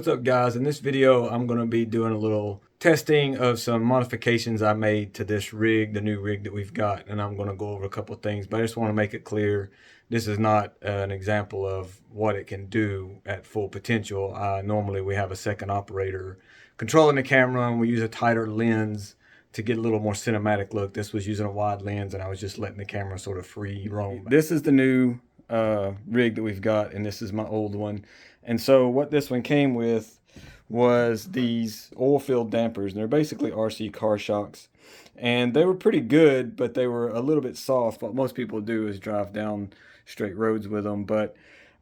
What's up, guys? In this video I'm going to be doing a little testing of some modifications I made to this rig, the new rig that we've got, and I'm going to go over a couple of things, but I just want to make it clear this is not an example of what it can do at full potential. Normally we have a second operator controlling the camera, and we use a tighter lens to get a little more cinematic look. This was using a wide lens, and I was just letting the camera sort of free roam. This is the new rig that we've got, and this is my old one. And so what this one came with was these oil-filled dampers, and they're basically RC car shocks. And they were pretty good, but they were a little bit soft. What most people do is drive down straight roads with them. But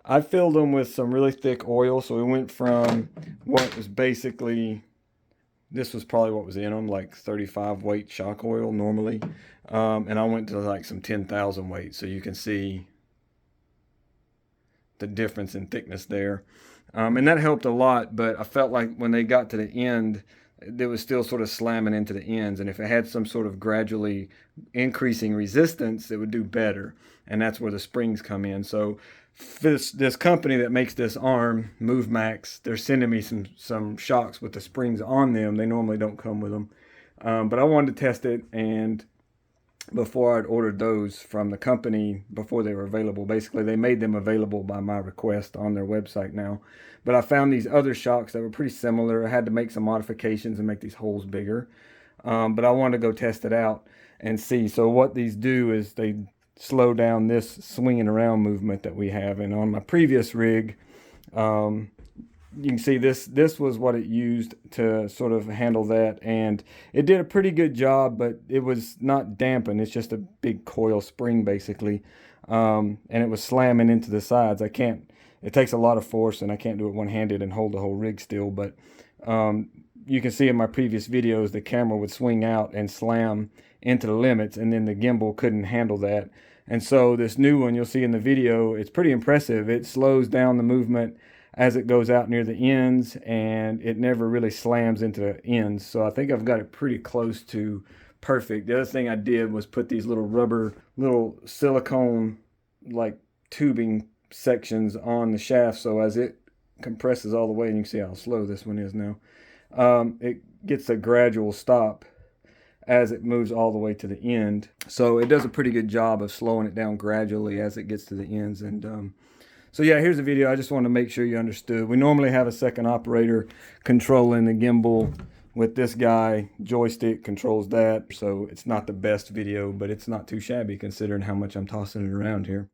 I filled them with some really thick oil, so we went from what was basically, this was probably what was in them, like 35 weight shock oil normally. And I went to like some 10,000 weight, so you can see the difference in thickness there. And that helped a lot, but I felt like when they got to the end, it was still sort of slamming into the ends, and if it had some sort of gradually increasing resistance, it would do better, and that's where the springs come in. So this company that makes this arm, Movmax, they're sending me some shocks with the springs on them. They normally don't come with them, but I wanted to test it, and before I'd ordered those from the company, before they were available, basically they made them available by my request on their website now. But I found these other shocks that were pretty similar. I had to make some modifications and make these holes bigger, but I wanted to go test it out and see. So what these do is they slow down this swinging around movement that we have. And on my previous rig, you can see this was what it used to sort of handle that, and it did a pretty good job, but it was not dampened. It's just a big coil spring basically, and it was slamming into the sides. It takes a lot of force, and I can't do it one-handed and hold the whole rig still, but you can see in my previous videos the camera would swing out and slam into the limits, and then the gimbal couldn't handle that. And so this new one, you'll see in the video, it's pretty impressive. It slows down the movement as it goes out near the ends, and it never really slams into the ends. So I think I've got it pretty close to perfect. The other thing I did was put these little silicone like tubing sections on the shaft, so as it compresses all the way, and you can see how slow this one is now, it gets a gradual stop as it moves all the way to the end. So it does a pretty good job of slowing it down gradually as it gets to the ends. And so yeah, here's the video. I just want to make sure you understood. We normally have a second operator controlling the gimbal with this guy. Joystick controls that. So it's not the best video, but it's not too shabby considering how much I'm tossing it around here.